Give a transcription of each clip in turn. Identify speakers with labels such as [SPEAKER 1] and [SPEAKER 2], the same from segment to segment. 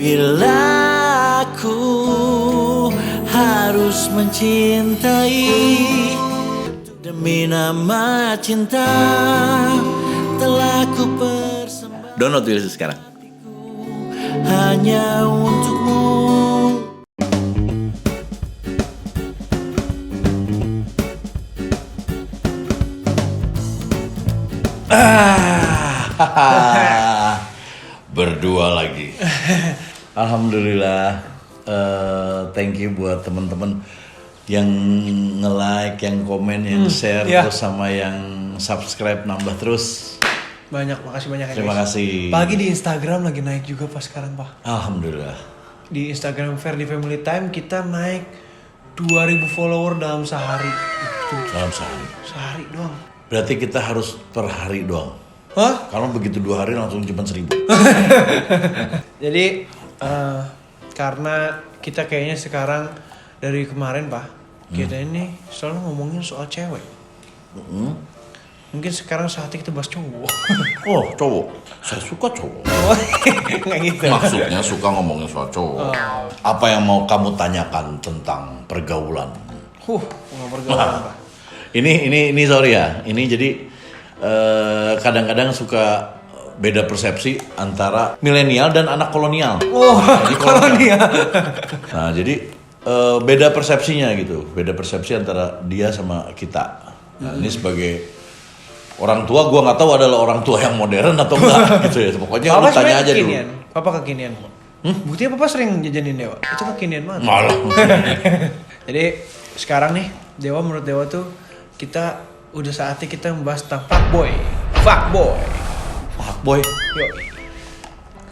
[SPEAKER 1] Bila aku harus mencintai demi nama cinta telah ku persembahkan. Download dulu sekarang. Hanya untukmu.
[SPEAKER 2] Berdua lagi. Alhamdulillah. Thank you buat teman-teman yang nge-like, yang komen, yang share, terus sama yang subscribe nambah terus.
[SPEAKER 3] Makasih banyak ya.
[SPEAKER 2] Terima kasih.
[SPEAKER 3] Pagi di Instagram lagi naik juga pas sekarang, Pak.
[SPEAKER 2] Alhamdulillah.
[SPEAKER 3] Di Instagram Ferdi Family Time kita naik 2000 follower dalam sehari.
[SPEAKER 2] Dalam sehari.
[SPEAKER 3] Sehari doang.
[SPEAKER 2] Berarti kita harus per hari doang.
[SPEAKER 3] Hah?
[SPEAKER 2] Kalau begitu 2 hari langsung cuma 1000.
[SPEAKER 3] Jadi karena kita kayaknya sekarang dari kemarin, Pak, kita ini selalu ngomongin soal cewek. Mungkin sekarang saatnya kita bahas cowok.
[SPEAKER 2] Oh, cowok. Saya suka cowok.
[SPEAKER 3] Nggak gitu.
[SPEAKER 2] Maksudnya suka ngomongin soal cowok. Apa yang mau kamu tanyakan tentang pergaulan?
[SPEAKER 3] Nggak pergaulan, Pak.
[SPEAKER 2] Ini sorry ya. Ini jadi kadang-kadang suka beda persepsi antara milenial dan anak kolonial.
[SPEAKER 3] Jadi kolonial.
[SPEAKER 2] Nah, jadi beda persepsinya gitu. Beda persepsi antara dia sama kita. Nah, ini sebagai orang tua, gue nggak tahu adalah orang tua yang modern atau enggak gitu ya. Pokoknya lu tanya aja
[SPEAKER 3] kekinian.
[SPEAKER 2] dulu.
[SPEAKER 3] Papa kekinian. Buktinya Papa sering jajanin Dewa. Itu kekinian banget.
[SPEAKER 2] Malah.
[SPEAKER 3] Jadi sekarang nih, Dewa, menurut Dewa tuh kita udah saatnya kita membahas tentang fuckboy.
[SPEAKER 2] Fuckboy.
[SPEAKER 3] Yo.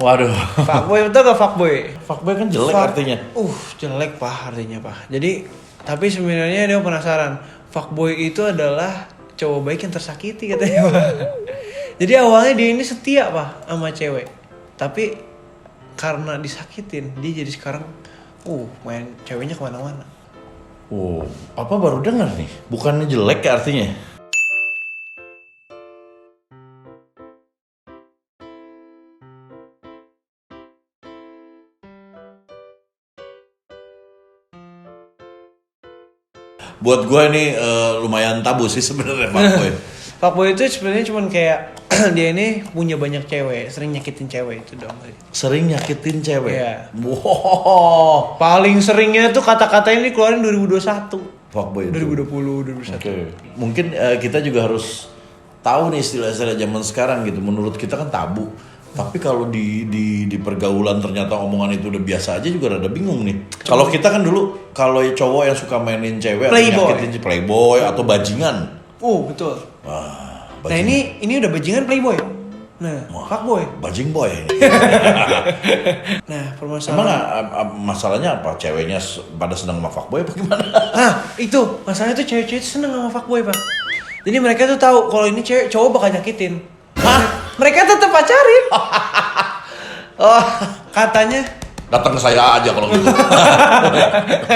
[SPEAKER 2] Waduh.
[SPEAKER 3] Fuckboy, betul gak fuckboy?
[SPEAKER 2] Fuckboy kan jelek artinya.
[SPEAKER 3] Jelek, Pak, artinya, Pak. Jadi tapi sebenarnya Dewa penasaran. Fuckboy itu adalah cowok baik yang tersakiti katanya, Pak. Jadi awalnya dia ini setia, Pak, sama cewek. Tapi karena disakitin, dia jadi sekarang main ceweknya kemana-mana.
[SPEAKER 2] Apa baru dengar nih? Bukannya jelek ya artinya? Buat gue ini lumayan tabu sih sebenarnya fuckboy.
[SPEAKER 3] Fuckboy itu sebenarnya cuman kayak dia ini punya banyak cewek, sering nyakitin cewek itu dong.
[SPEAKER 2] Sering nyakitin cewek?
[SPEAKER 3] Iya.
[SPEAKER 2] Wow.
[SPEAKER 3] Paling seringnya tuh kata-kata ini keluarin 2021.
[SPEAKER 2] Fuckboy itu?
[SPEAKER 3] 2020, 2021.
[SPEAKER 2] Oke. Mungkin kita juga harus tahu nih istilah-istilah zaman sekarang gitu. Menurut kita kan tabu. Tapi kalau di pergaulan ternyata omongan itu udah biasa aja juga rada bingung nih. Kalau kita kan dulu kalau cowok yang suka mainin cewek
[SPEAKER 3] Playboy.
[SPEAKER 2] atau nyakitin playboy atau bajingan.
[SPEAKER 3] Betul. Nah ini udah bajingan playboy. Nah, fuckboy.
[SPEAKER 2] Bajing boy.
[SPEAKER 3] Nah, permasalahan.
[SPEAKER 2] Emang masalahnya apa? Ceweknya pada senang sama fuckboy apa gimana?
[SPEAKER 3] Nah, itu masalahnya tuh cewek-cewek tuh seneng sama fuckboy, Pak. Jadi mereka tuh tahu kalau ini cowok bakal nyakitin. Mereka tetap pacarin. Katanya
[SPEAKER 2] Datang ke saya aja kalau gitu.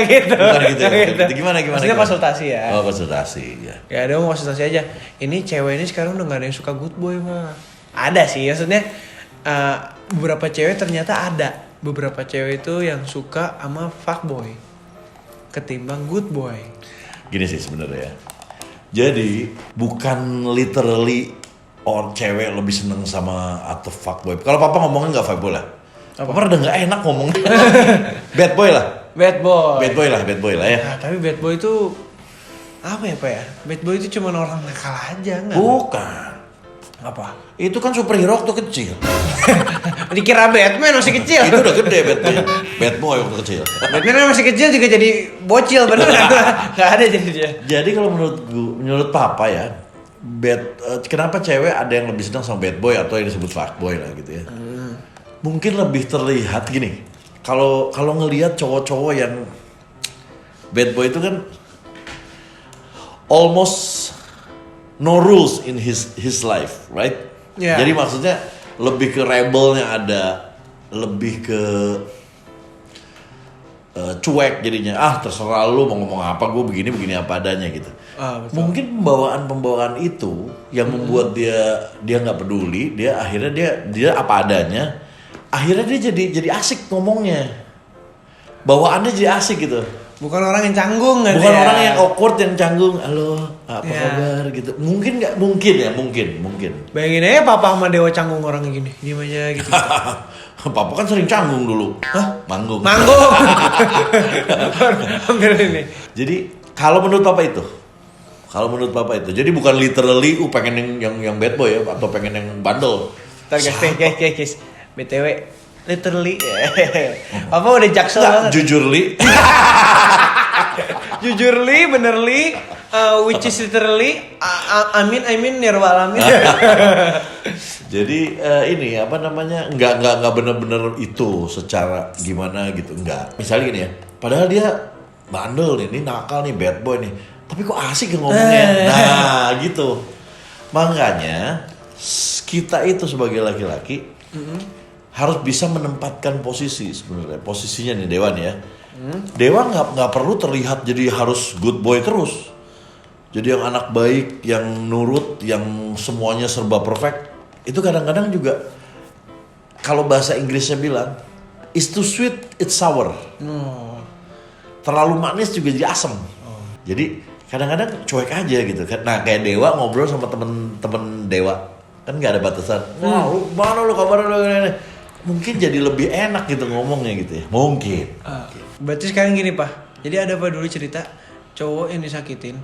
[SPEAKER 3] gitu.
[SPEAKER 2] Bukan gitu ya. Gimana?
[SPEAKER 3] Maksudnya konsultasi ya.
[SPEAKER 2] Konsultasi ya.
[SPEAKER 3] Ya dia mau konsultasi aja. Ini cewek ini sekarang udah gak ada yang suka good boy, Pak. Ada sih, maksudnya beberapa cewek ternyata ada. Beberapa cewek itu yang suka sama fuckboy ketimbang good boy.
[SPEAKER 2] Gini sih sebenarnya ya. Jadi bukan literally cewek lebih seneng sama atau fuckboy. Kalau papa ngomongnya nggak fuckboy lah. Papa udah nggak enak ngomongnya. Bad boy lah.
[SPEAKER 3] Bad
[SPEAKER 2] boy lah ya.
[SPEAKER 3] Nah, tapi bad boy itu apa ya, Pak ya? Bad boy itu cuma orang nakal aja, nggak?
[SPEAKER 2] Bukan.
[SPEAKER 3] Apa?
[SPEAKER 2] Itu kan superhero waktu kecil.
[SPEAKER 3] Dikira Batman masih kecil.
[SPEAKER 2] Itu udah gede Batman. Bad boy waktu kecil.
[SPEAKER 3] Batman masih kecil juga jadi bocil, bener nggak ada jadi dia.
[SPEAKER 2] Jadi kalau menurut papa ya, kenapa cewek ada yang lebih senang sama bad boy atau yang disebut fuckboy lah gitu ya? Mungkin lebih terlihat gini. Kalau ngelihat cowok-cowok yang bad boy itu kan almost no rules in his life, right?
[SPEAKER 3] Yeah.
[SPEAKER 2] Jadi maksudnya lebih ke rebelnya ada, lebih ke cuek jadinya. Terserah lu mau ngomong apa, gue begini apa adanya gitu.
[SPEAKER 3] Betul.
[SPEAKER 2] Mungkin pembawaan itu yang membuat dia nggak peduli, dia akhirnya dia apa adanya. akhirnya dia jadi asik ngomongnya. Bawaannya jadi asik gitu.
[SPEAKER 3] Bukan orang yang canggung kan?
[SPEAKER 2] Bukan
[SPEAKER 3] ya?
[SPEAKER 2] orang yang awkward yang canggung. Halo, apa
[SPEAKER 3] Ya.
[SPEAKER 2] kabar gitu. Mungkin nggak? Mungkin ya, mungkin.
[SPEAKER 3] Bayangin aja papa sama Dewa canggung orang gini, diem aja gitu.
[SPEAKER 2] Papa kan sering canggung dulu.
[SPEAKER 3] Hah?
[SPEAKER 2] Manggung.
[SPEAKER 3] Manggung. Hampir ini.
[SPEAKER 2] Jadi kalau menurut papa itu, jadi bukan literally pengen yang bad boy ya, atau pengen yang bandel.
[SPEAKER 3] Ntar guys, BTW literally. Papa udah jaksel
[SPEAKER 2] Nggak,
[SPEAKER 3] banget.
[SPEAKER 2] jujur li.
[SPEAKER 3] Jujurly, benerly, which is literally, amin nirwa alamin.
[SPEAKER 2] Jadi ini apa namanya, nggak bener-bener itu secara gimana gitu, nggak. Misalnya gini ya, padahal dia bandel nih, ini nakal nih, bad boy nih, tapi kok asik ngomongnya. Nah gitu. Makanya kita itu sebagai laki-laki harus bisa menempatkan posisi sebenarnya, posisinya nih Dewa nih ya. Dewa nggak perlu terlihat jadi harus good boy terus. Jadi yang anak baik, yang nurut, yang semuanya serba perfect. Itu kadang-kadang juga kalau bahasa Inggrisnya bilang, is too sweet, it's sour. Terlalu manis juga jadi asam. Jadi kadang-kadang cuek aja gitu. Nah kayak Dewa ngobrol sama temen-temen Dewa, kan nggak ada batasan. Wah, lu mana lu, kabar lu ini. Mungkin jadi lebih enak gitu ngomongnya gitu ya. Mungkin.
[SPEAKER 3] Berarti sekarang gini Pak, jadi ada apa dulu cerita cowok yang disakitin,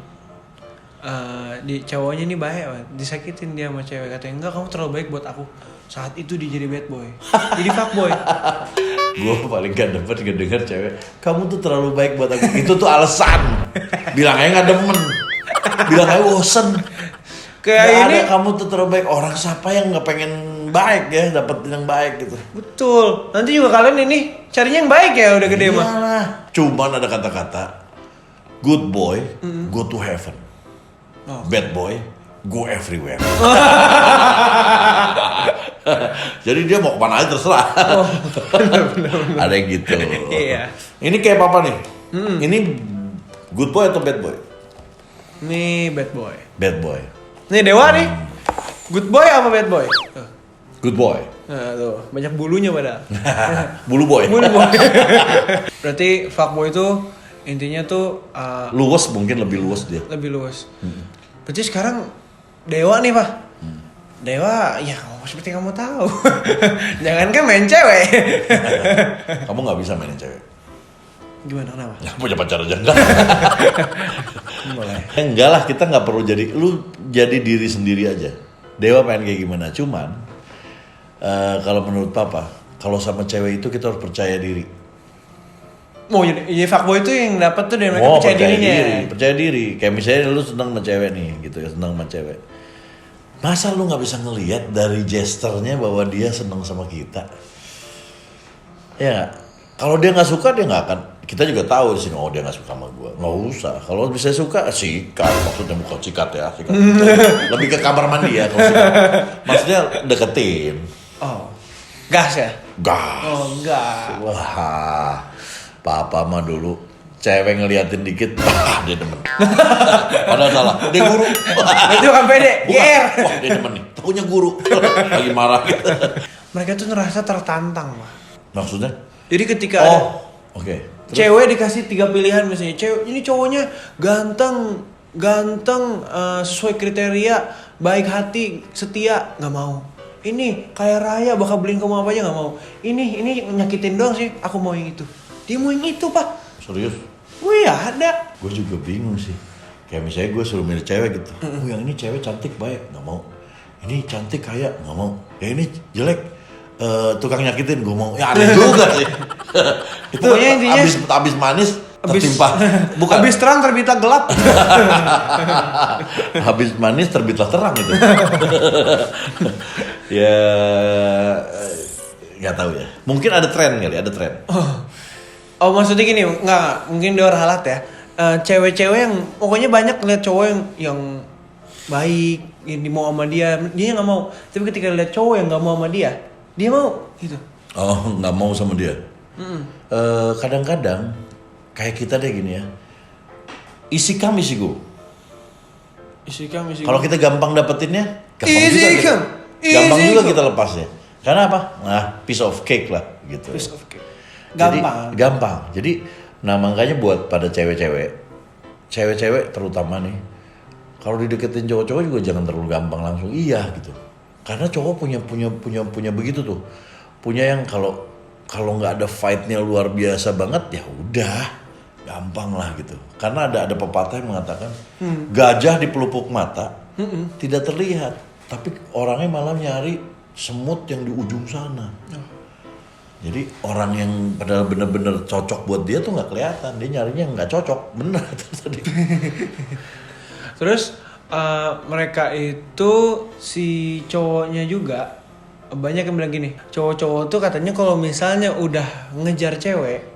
[SPEAKER 3] di cowoknya ini baik Pak, disakitin dia sama cewek, katanya enggak, kamu terlalu baik buat aku. Saat itu dia jadi bad boy, jadi fuckboy.
[SPEAKER 2] Gue paling gak dapet ngedenger cewek, kamu tuh terlalu baik buat aku. Itu tuh alasan. Bilang aja gak demen, bilang aja bosen.
[SPEAKER 3] Kayak
[SPEAKER 2] Gak
[SPEAKER 3] ini
[SPEAKER 2] ada, kamu tuh terlalu baik. Orang siapa yang gak pengen baik ya, dapetin yang baik gitu.
[SPEAKER 3] betul. Nanti juga kalian ini carinya yang baik ya, udah gede mah.
[SPEAKER 2] Iyalah. Cuman ada kata-kata, good boy go to heaven, bad boy go everywhere. Jadi dia mau kemana aja terserah. Ada yang gitu.
[SPEAKER 3] Iya.
[SPEAKER 2] Ini kayak papa nih. Ini good boy atau bad boy?
[SPEAKER 3] Nih bad boy.
[SPEAKER 2] Bad boy.
[SPEAKER 3] Nih Dewa nih, good boy apa bad boy?
[SPEAKER 2] Good boy.
[SPEAKER 3] Nah tuh, banyak bulunya padahal.
[SPEAKER 2] Bulu boy.
[SPEAKER 3] Bulu boy. Berarti fuckboy itu intinya tuh
[SPEAKER 2] Luwes, mungkin lebih luwes dia.
[SPEAKER 3] lebih luas. Berarti sekarang Dewa nih Pak. Dewa, ya seperti kamu tahu. Jangankan main cewek.
[SPEAKER 2] Kamu nggak bisa mainin cewek.
[SPEAKER 3] Gimana, kenapa?
[SPEAKER 2] Ya, punya pacar aja enggak.
[SPEAKER 3] Boleh.
[SPEAKER 2] Enggak lah, kita nggak perlu jadi, lu jadi diri sendiri aja. Dewa pengen kayak gimana, cuman kalau menurut papa, kalau sama cewek itu kita harus percaya diri.
[SPEAKER 3] Oh jadi fuckboy itu yang dapat tuh dari mereka percaya dirinya.
[SPEAKER 2] Percaya diri. Kayak misalnya lu senang sama cewek nih, gitu ya, senang sama cewek. Masa lu nggak bisa ngelihat dari gesturnya bahwa dia senang sama kita? Ya nggak? Kalau dia nggak suka, dia nggak akan. Kita juga tahu di sini, oh dia nggak suka sama gua. Nggak usah. Kalau bisa suka, sikat. Maksudnya bukan sikat ya, sikat. Lebih ke kamar mandi ya kalau sikat. Maksudnya deketin.
[SPEAKER 3] Oh, gas ya?
[SPEAKER 2] Gas.
[SPEAKER 3] Oh enggak.
[SPEAKER 2] Wah, papa mah dulu cewek ngeliatin dikit, dia demen. Padahal salah, dia guru.
[SPEAKER 3] Itu kan pede,
[SPEAKER 2] Bukan.
[SPEAKER 3] GR.
[SPEAKER 2] Wah, dia demen nih, takunya guru. Lagi marah.
[SPEAKER 3] Mereka tuh ngerasa tertantang, Pak.
[SPEAKER 2] Maksudnya?
[SPEAKER 3] Jadi ketika ada
[SPEAKER 2] oke.
[SPEAKER 3] cewek dikasih 3 pilihan misalnya, cewek ini cowoknya ganteng, sesuai kriteria, baik hati, setia, nggak mau. Ini kaya raya, bakal beliin kamu apa aja nggak mau. Ini nyakitin doang sih, aku mau yang itu. Dia mau yang itu Pak.
[SPEAKER 2] Serius?
[SPEAKER 3] Wih ada.
[SPEAKER 2] Gue juga bingung sih. Kayak misalnya gue suruh milih cewek gitu. Oh yang ini cewek cantik baik, nggak mau. Ini cantik kaya, nggak mau. Yang ini jelek, tukang nyakitin, gue mau. Ya aneh juga sih. Itu
[SPEAKER 3] Pokoknya intinya
[SPEAKER 2] abis manis tertimpa. Bukan.
[SPEAKER 3] Abis terang terbitlah gelap.
[SPEAKER 2] Habis manis terbitlah terang itu. Ya nggak tahu ya. Mungkin ada tren kali, ada tren.
[SPEAKER 3] Oh maksudnya gini, nggak mungkin dia orang halat ya. Cewek-cewek yang pokoknya banyak lihat cowok yang baik, yang mau sama dia nggak mau. Tapi ketika lihat cowok yang nggak mau sama dia mau gitu.
[SPEAKER 2] Oh nggak mau sama dia. Kadang-kadang kayak kita deh gini ya. Isi come isi go. Kalau kita gampang dapetinnya, gampang juga kita lepasnya. Karena apa? Nah, piece of cake lah gitu.
[SPEAKER 3] Piece of cake.
[SPEAKER 2] Jadi,
[SPEAKER 3] Gampang.
[SPEAKER 2] gampang. Jadi, nah makanya buat pada cewek-cewek terutama nih, kalau dideketin cowok-cowok juga jangan terlalu gampang langsung iya gitu. Karena cowok punya begitu tuh, punya yang kalau nggak ada fightnya luar biasa banget ya udah gampang lah gitu. Karena ada pepatah yang mengatakan gajah di pelupuk mata tidak terlihat, tapi orangnya malah nyari semut yang di ujung sana. Jadi orang yang padahal bener-bener cocok buat dia tuh nggak kelihatan, dia nyarinya yang nggak cocok, bener tadi.
[SPEAKER 3] Terus mereka itu si cowoknya juga banyak yang bilang gini, cowok-cowok tuh katanya kalau misalnya udah ngejar cewek,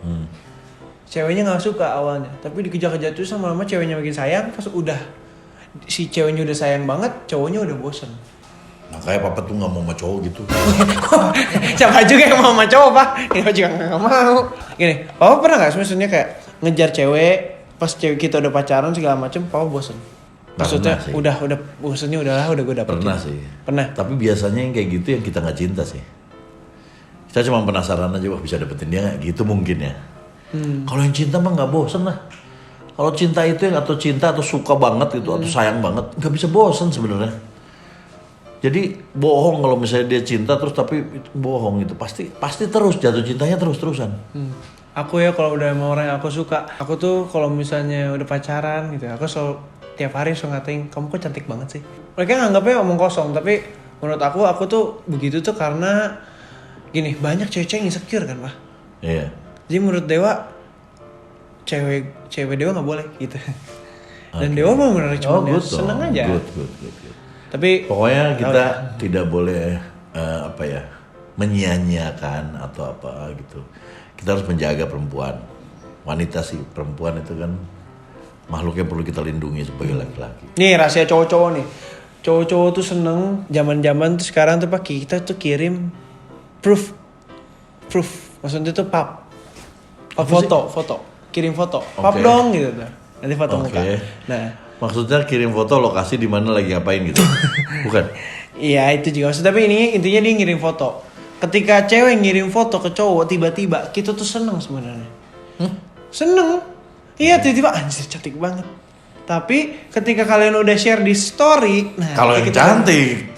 [SPEAKER 3] ceweknya nggak suka awalnya, tapi dikejar-kejar terus sama lama ceweknya makin sayang, pas udah si ceweknya udah sayang banget, cowoknya udah bosen.
[SPEAKER 2] Makanya papa tuh nggak mau sama cowok gitu.
[SPEAKER 3] Siapa juga yang mau sama cowok, Pak? Kita juga nggak mau. Gini, papa pernah nggak maksudnya kayak ngejar cewek, pas cewek kita udah pacaran segala macem, papa bosen? Maksudnya udah bosennya udahlah, udah gue dapetin.
[SPEAKER 2] Pernah sih.
[SPEAKER 3] Pernah.
[SPEAKER 2] Tapi biasanya yang kayak gitu yang kita nggak cinta sih. Kita cuma penasaran aja, wah bisa dapetin dia nggak gitu mungkin ya. Kalau yang cinta mah nggak bosen lah. Kalau cinta itu yang atau cinta atau suka banget gitu atau sayang banget nggak bisa bosen sebenarnya. Jadi bohong kalau misalnya dia cinta terus tapi bohong gitu pasti terus jatuh cintanya terus-terusan.
[SPEAKER 3] Aku ya kalau udah sama orang yang aku suka, aku tuh kalau misalnya udah pacaran gitu, aku selalu tiap hari selalu ngatain, kamu kok cantik banget sih. Mereka nganggapnya omong kosong, tapi menurut aku tuh begitu tuh karena gini, banyak cewek-cewek yang insecure kan, Pak.
[SPEAKER 2] Iya.
[SPEAKER 3] Jadi menurut Dewa, cewek Dewa nggak boleh gitu. Dan Dewa mau bener cuma seneng aja.
[SPEAKER 2] Good.
[SPEAKER 3] Tapi
[SPEAKER 2] pokoknya kita tidak boleh menyia-nyiakan atau apa gitu. Kita harus menjaga perempuan. Wanita sih, perempuan itu kan makhluk yang perlu kita lindungi sebagai laki-laki.
[SPEAKER 3] Nih rahasia cowok-cowok nih. Cowok-cowok tuh seneng zaman-zaman tuh sekarang tuh Pak, kita tuh kirim proof. Maksudnya tuh pap foto. Kirim foto. Pap dong gitu tuh. Nanti foto muka. Nah,
[SPEAKER 2] maksudnya kirim foto lokasi di mana lagi ngapain gitu. Bukan.
[SPEAKER 3] Iya, itu juga maksud, tapi ini intinya dia ngirim foto. Ketika cewek ngirim foto ke cowok tiba-tiba kita tuh seneng sebenarnya. Seneng. Iya, tiba-tiba anjir cantik banget. Tapi ketika kalian udah share di story, nah
[SPEAKER 2] kalau yang cantik.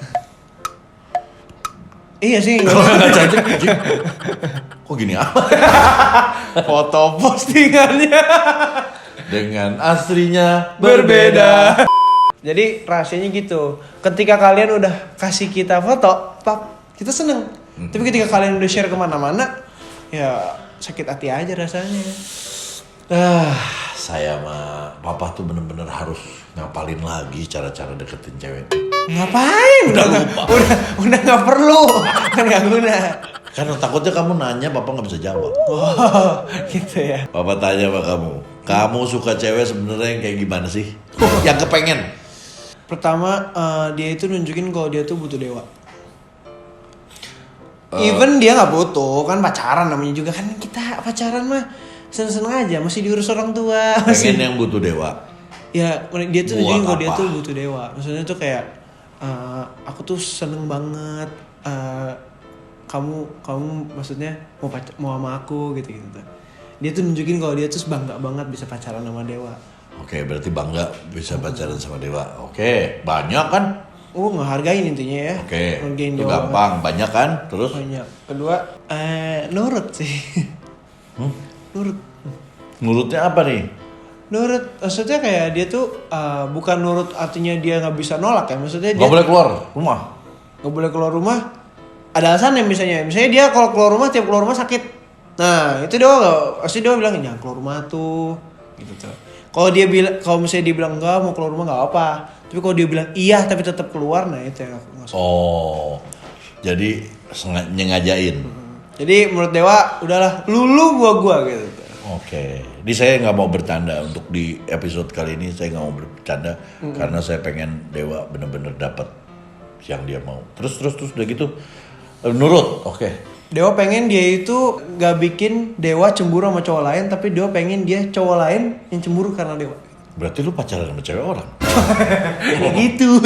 [SPEAKER 3] Iya sih.
[SPEAKER 2] Kalau nggak cantik, kok gini apa?
[SPEAKER 3] Foto postingannya
[SPEAKER 2] dengan aslinya
[SPEAKER 3] berbeda. Jadi rahasianya gitu. Ketika kalian udah kasih kita foto, pap, kita seneng. Tapi ketika kalian udah share kemana-mana, ya sakit hati aja rasanya.
[SPEAKER 2] Saya mah papa tuh bener-bener harus ngapalin lagi cara-cara deketin cewek.
[SPEAKER 3] Ngapain? Udah nggak perlu, kan nggak guna.
[SPEAKER 2] Kan takutnya kamu nanya papa nggak bisa jawab.
[SPEAKER 3] Oh, gitu ya.
[SPEAKER 2] Papa tanya sama kamu suka cewek sebenarnya yang kayak gimana sih? Yang kepengen?
[SPEAKER 3] Pertama, dia itu nunjukin kalau dia tuh butuh Dewa. Even dia nggak butuh, kan pacaran namanya juga kan, kita pacaran mah seneng-seneng aja, masih diurus orang tua.
[SPEAKER 2] Pengen yang butuh Dewa.
[SPEAKER 3] Ya, dia tuh nunjukin kalau dia
[SPEAKER 2] apa?
[SPEAKER 3] tuh butuh Dewa. Maksudnya tuh kayak aku tuh seneng banget. Kamu maksudnya mau sama aku gitu. Dia tuh nunjukin kalau dia tuh bangga banget bisa pacaran sama Dewa.
[SPEAKER 2] Oke, berarti bangga bisa pacaran sama Dewa. Oke, banyak kan?
[SPEAKER 3] Ngehargain intinya ya.
[SPEAKER 2] Oke,
[SPEAKER 3] Ngehargain
[SPEAKER 2] itu
[SPEAKER 3] Dewa
[SPEAKER 2] gampang. Banyak kan? Terus?
[SPEAKER 3] banyak. Kedua, nurut sih. Nurut.
[SPEAKER 2] Nurutnya apa nih?
[SPEAKER 3] Nurut, maksudnya kayak dia tuh bukan nurut artinya dia nggak bisa nolak ya. Maksudnya dia
[SPEAKER 2] Gak boleh keluar rumah.
[SPEAKER 3] nggak boleh keluar rumah. Ada alasan ya misalnya dia kalau keluar rumah tiap keluar rumah sakit. Nah itu dia pasti dia bilang jangan keluar rumah tuh, gitu tuh. Kalau misalnya dia bilang enggak mau keluar rumah nggak apa. Tapi kalau dia bilang iya tapi tetap keluar, nah itu yang aku nggak suka.
[SPEAKER 2] Oh, jadi nyengajain.
[SPEAKER 3] Jadi menurut Dewa udahlah lulu gua gitu.
[SPEAKER 2] Oke, ini saya nggak mau bercanda untuk di episode kali ini, saya nggak mau bercanda karena saya pengen Dewa bener-bener dapat yang dia mau. Terus udah gitu nurut, oke.
[SPEAKER 3] Dewa pengen dia itu gak bikin Dewa cemburu sama cowok lain, tapi Dewa pengen dia cowok lain yang cemburu karena Dewa.
[SPEAKER 2] Berarti lu pacaran sama cewek orang?
[SPEAKER 3] Kayak gitu.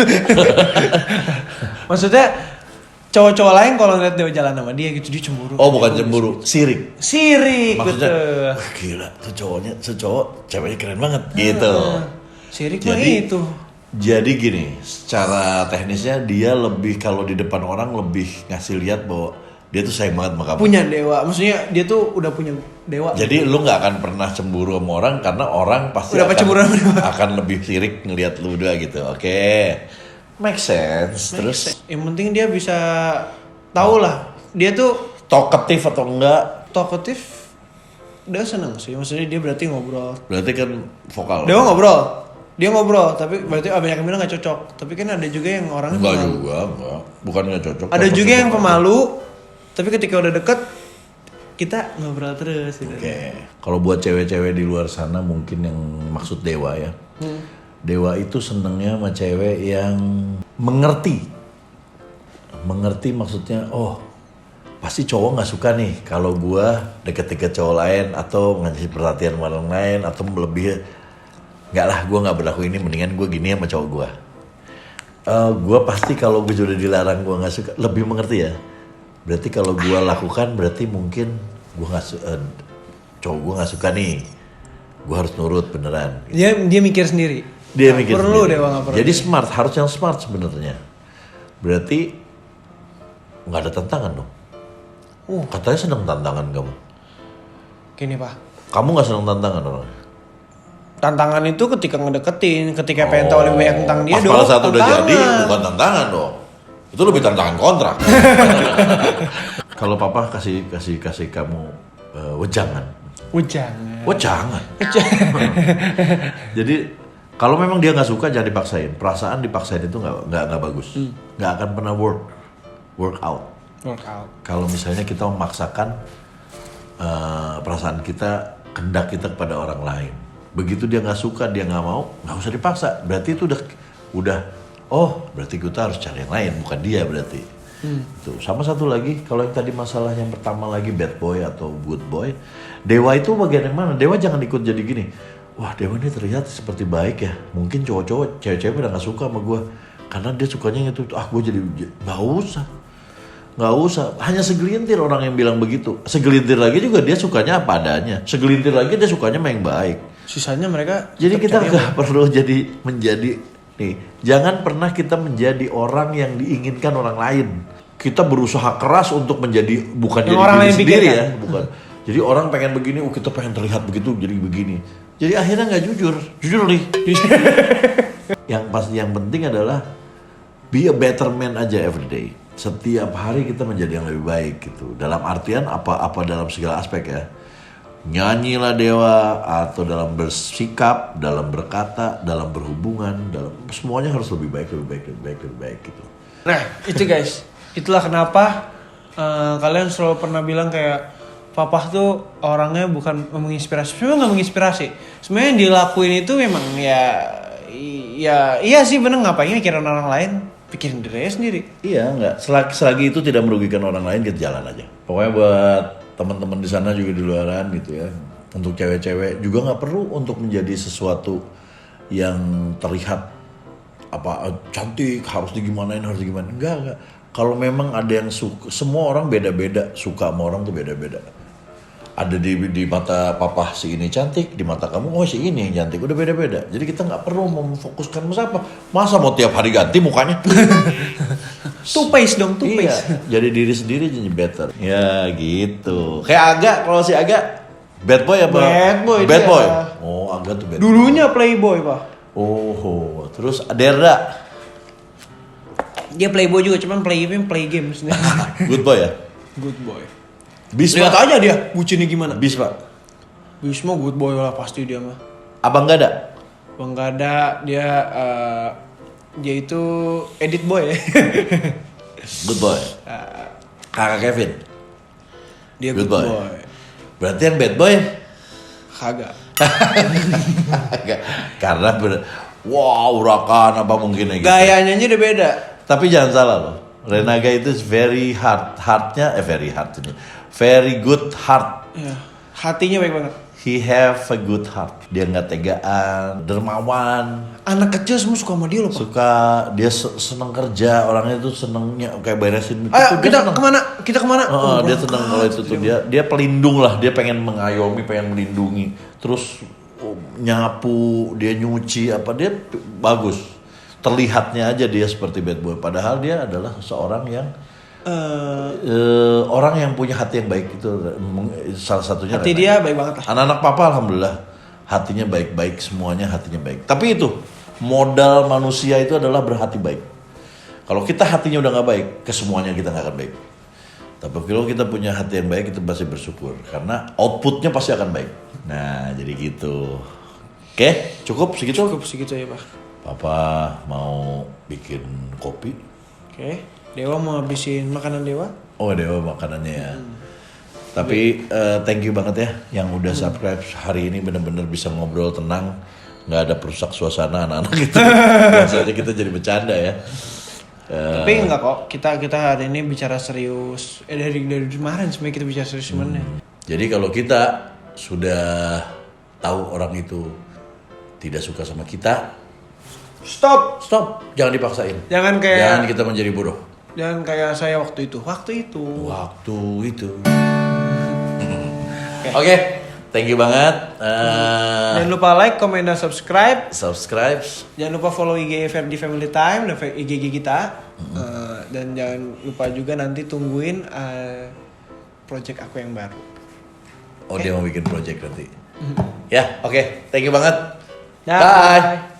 [SPEAKER 3] Maksudnya cowok-cowok lain kalau ngeliat Dewa jalan sama dia gitu dia cemburu.
[SPEAKER 2] Oh bukan cemburu, sirik.
[SPEAKER 3] Sirik,
[SPEAKER 2] Maksudnya,
[SPEAKER 3] betul.
[SPEAKER 2] wah gila tuh cowok ceweknya keren banget gitu.
[SPEAKER 3] Sirik mah itu.
[SPEAKER 2] Jadi gini, secara teknisnya dia lebih kalau di depan orang lebih ngasih lihat bahwa dia tuh sayang banget sama kamu.
[SPEAKER 3] Punya dewa, maksudnya dia tuh udah punya dewa.
[SPEAKER 2] Jadi lu nggak akan pernah cemburu sama orang karena orang pasti
[SPEAKER 3] Udah cemburu sama dewa.
[SPEAKER 2] akan lebih sirik ngelihat lu berdua gitu. Oke. Make sense. Terus
[SPEAKER 3] Yang penting dia bisa tahu lah. Dia tuh
[SPEAKER 2] talkative atau enggak?
[SPEAKER 3] talkative. Dia seneng sih, maksudnya dia berarti ngobrol.
[SPEAKER 2] Berarti kan vokal.
[SPEAKER 3] Dewa ngobrol. Dia ngobrol, tapi berarti banyak yang bilang gak cocok. Tapi kan ada juga yang orangnya
[SPEAKER 2] Enggak
[SPEAKER 3] pemalu.
[SPEAKER 2] juga, enggak. Bukan nggak cocok.
[SPEAKER 3] Ada
[SPEAKER 2] Cocok
[SPEAKER 3] juga yang
[SPEAKER 2] cocok.
[SPEAKER 3] pemalu, tapi ketika udah deket kita ngobrol terus gitu.
[SPEAKER 2] Oke. Kalau buat cewek-cewek di luar sana mungkin yang maksud Dewa ya. Dewa itu senengnya sama cewek yang mengerti. Mengerti maksudnya, oh pasti cowok nggak suka nih kalau gua deket-deket cowok lain atau ngasih perhatian sama orang lain atau lebih nggak lah, gua nggak berlaku ini, mendingan gua gini sama cowok gua. Gua pasti kalau gue sudah dilarang gua nggak suka, lebih mengerti ya. Berarti kalau gua lakukan berarti mungkin gua nggak cowok gua nggak suka nih, gua harus nurut beneran.
[SPEAKER 3] Dia mikir sendiri.
[SPEAKER 2] Dia
[SPEAKER 3] Nggak
[SPEAKER 2] mikir
[SPEAKER 3] perlu
[SPEAKER 2] sendiri.
[SPEAKER 3] Dewa nggak perlu.
[SPEAKER 2] Jadi smart, harus yang smart sebenarnya. Berarti nggak ada tantangan dong. Katanya senang tantangan kamu.
[SPEAKER 3] Gini pak,
[SPEAKER 2] Kamu nggak senang tantangan orang?
[SPEAKER 3] tantangan itu ketika ngedeketin, ketika pengen tahu lebih banyak tentang dia
[SPEAKER 2] Pas
[SPEAKER 3] dong.
[SPEAKER 2] pada saat udah
[SPEAKER 3] tantangan.
[SPEAKER 2] jadi bukan tantangan dong. Itu lebih tantangan kontrak. Kalau papa kasih kamu wejangan.
[SPEAKER 3] Wejangan.
[SPEAKER 2] Wejangan. Jadi kalau memang dia nggak suka jangan dipaksain. Perasaan dipaksain itu nggak bagus. Nggak akan pernah work out.
[SPEAKER 3] Workout.
[SPEAKER 2] Kalau misalnya kita memaksakan perasaan kita, kehendak kita kepada orang lain, begitu dia nggak suka, dia nggak mau, nggak usah dipaksa. Berarti itu udah oh berarti kita harus cari yang lain, bukan dia berarti. Tuh sama satu lagi, kalau yang tadi masalah yang pertama lagi bad boy atau good boy, Dewa itu bagian yang mana? Dewa jangan ikut jadi gini. Wah Dewa ini terlihat seperti baik ya, mungkin cowok-cowok, cewek-cewek udah nggak suka sama gue karena dia sukanya itu. Gue jadi nggak usah, hanya segelintir orang yang bilang begitu. Segelintir lagi juga dia sukanya apa adanya. Segelintir lagi dia sukanya main baik.
[SPEAKER 3] Sisanya mereka.
[SPEAKER 2] Jadi
[SPEAKER 3] tetap
[SPEAKER 2] kita
[SPEAKER 3] cari yang
[SPEAKER 2] nggak perlu menjadi nih. Jangan pernah kita menjadi orang yang diinginkan orang lain. Kita berusaha keras untuk menjadi bukan
[SPEAKER 3] yang
[SPEAKER 2] jadi
[SPEAKER 3] orang
[SPEAKER 2] diri
[SPEAKER 3] lain
[SPEAKER 2] sendiri
[SPEAKER 3] pikirkan.
[SPEAKER 2] ya, bukan. Jadi orang pengen begini, kita pengen terlihat begitu, jadi begini. Jadi akhirnya nggak jujur nih. Yang penting adalah be a better man aja every day. Setiap hari kita menjadi yang lebih baik gitu. Dalam artian apa dalam segala aspek ya. Nyanyilah Dewa atau dalam bersikap, dalam berkata, dalam berhubungan, dalam semuanya harus lebih baik gitu.
[SPEAKER 3] Nah itu guys, itulah kenapa kalian selalu pernah bilang kayak Papa tuh orangnya bukan menginspirasi. Memang nggak menginspirasi. Sebenarnya yang dilakuin itu memang iya sih bener, ngapain mikirin orang lain, pikirin diri sendiri.
[SPEAKER 2] Iya enggak, selagi itu tidak merugikan orang lain kita jalan aja. Pokoknya buat teman-teman di sana juga di luaran gitu ya. Untuk cewek-cewek juga nggak perlu untuk menjadi sesuatu yang terlihat cantik, harus digimanain. Enggak. Kalau memang ada yang suka, semua orang beda-beda, suka sama orang tuh beda-beda. Ada di mata papa si ini cantik, di mata kamu si ini yang cantik, udah beda-beda. Jadi kita nggak perlu memfokuskan masa mau tiap hari ganti mukanya.
[SPEAKER 3] Two face dong, two face.
[SPEAKER 2] Iya, jadi diri sendiri jadi better. Ya gitu. Kayak Aga, kalau si Aga bad boy apa?
[SPEAKER 3] Bad boy dia.
[SPEAKER 2] Oh, Aga tuh bad boy.
[SPEAKER 3] Dulunya playboy pak.
[SPEAKER 2] Oh, terus Derda.
[SPEAKER 3] Dia playboy juga, cuman play games.
[SPEAKER 2] Good boy ya?
[SPEAKER 3] Good boy.
[SPEAKER 2] Bis
[SPEAKER 3] Lihat
[SPEAKER 2] Pak.
[SPEAKER 3] aja dia bucinnya gimana.
[SPEAKER 2] Bis Pak.
[SPEAKER 3] Bisma good boy lah pasti dia mah.
[SPEAKER 2] Abang gak ada?
[SPEAKER 3] Bang gak ada, dia itu edit boy ya.
[SPEAKER 2] Good boy. Kakak Kevin.
[SPEAKER 3] Dia
[SPEAKER 2] Good
[SPEAKER 3] good
[SPEAKER 2] boy.
[SPEAKER 3] boy.
[SPEAKER 2] Berarti yang bad boy?
[SPEAKER 3] Kagak.
[SPEAKER 2] Karena urakan apa mungkin ya gitu.
[SPEAKER 3] Gayanya aja udah beda.
[SPEAKER 2] Tapi jangan salah loh. Renaga itu very hard. Very good heart.
[SPEAKER 3] Ya, hatinya baik banget.
[SPEAKER 2] he have a good heart. Dia nggak tegaan, dermawan.
[SPEAKER 3] Anak kecil semua suka sama dia loh, Pak.
[SPEAKER 2] Suka, dia seneng kerja, orangnya tuh senengnya kayak beresin.
[SPEAKER 3] Ayo
[SPEAKER 2] Dia
[SPEAKER 3] kita
[SPEAKER 2] seneng.
[SPEAKER 3] kemana? Kita kemana?
[SPEAKER 2] Dia seneng kalau itu tuh dia pelindung lah, dia pengen mengayomi, pengen melindungi. Terus nyapu, dia nyuci apa dia bagus. Terlihatnya aja dia seperti bad boy, padahal dia adalah seorang yang orang yang punya hati yang baik itu salah satunya.
[SPEAKER 3] Hati dia baik banget lah.
[SPEAKER 2] Anak-anak papa alhamdulillah hatinya baik-baik, semuanya hatinya baik. Tapi itu modal manusia itu adalah berhati baik. Kalau kita hatinya udah nggak baik, ke semuanya kita nggak akan baik. Tapi kalau kita punya hati yang baik, kita pasti bersyukur karena outputnya pasti akan baik. Nah jadi gitu. Oke, cukup segitu.
[SPEAKER 3] Cukup segitu ya, Pak.
[SPEAKER 2] Papa mau bikin kopi.
[SPEAKER 3] Oke. Dewa mau habisin makanan Dewa?
[SPEAKER 2] Oh Dewa makanannya ya. Tapi thank you banget ya yang udah subscribe hari ini, bener-bener bisa ngobrol tenang, nggak ada perusak suasana anak-anak gitu. Biasanya kita jadi bercanda ya.
[SPEAKER 3] Tapi enggak kok, kita hari ini bicara serius. Dari kemarin sebenarnya kita bicara serius sebenarnya.
[SPEAKER 2] Jadi kalau kita sudah tahu orang itu tidak suka sama kita,
[SPEAKER 3] Stop.
[SPEAKER 2] jangan dipaksain.
[SPEAKER 3] Jangan
[SPEAKER 2] Jangan kita menjadi bodoh.
[SPEAKER 3] Jangan kayak saya waktu itu.
[SPEAKER 2] Waktu itu. Oke, thank you banget.
[SPEAKER 3] Jangan lupa like, comment, dan subscribe.
[SPEAKER 2] Subscribe.
[SPEAKER 3] Jangan lupa follow IG Ferdi Family Time dan IG kita. Dan jangan lupa juga nanti tungguin project aku yang baru.
[SPEAKER 2] Oh dia mau bikin project nanti. Ya, oke. Thank you banget.
[SPEAKER 3] Dah.
[SPEAKER 2] Bye.